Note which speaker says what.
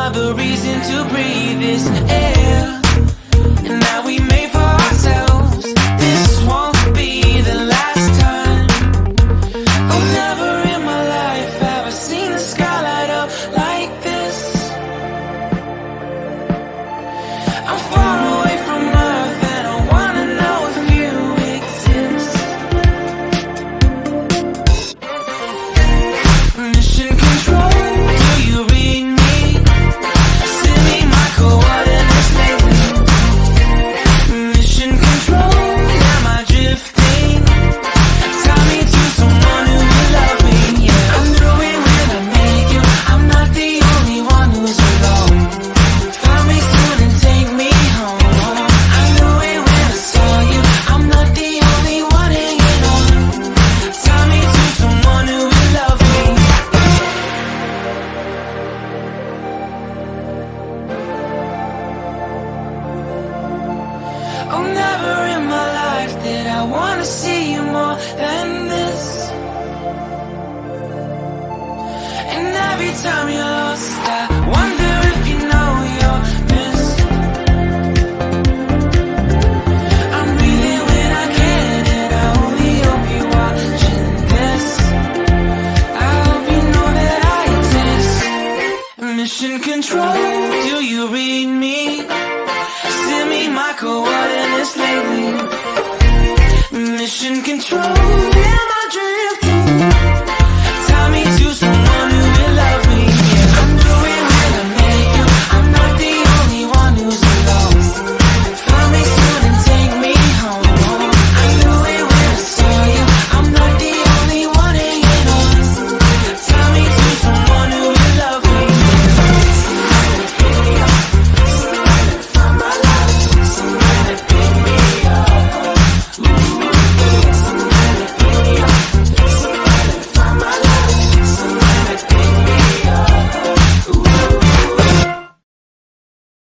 Speaker 1: another reason to breathe this air. And now we made for ourselves. This won't be the last time. Oh, never in my life have I seen the sky light up like this. I'm far away from Earth and I wanna know if you exist. Mission control, do you read me? Send me my coordinates lately. Mission control, am I drifting? Tie me to someone who will love me, yeah. I knew it when I met you, I'm not the only one who's alone. Find me soon and take me home. I knew it when I saw you, I'm not the only one hanging on. Tie me to someone who will love me. Oh, never in my life did I wanna see you more than this. And every time you're lost, I wonder if you know you're missed. I'm breathing when I can, and I only hope you're watching this. I hope you know that I exist. Mission control.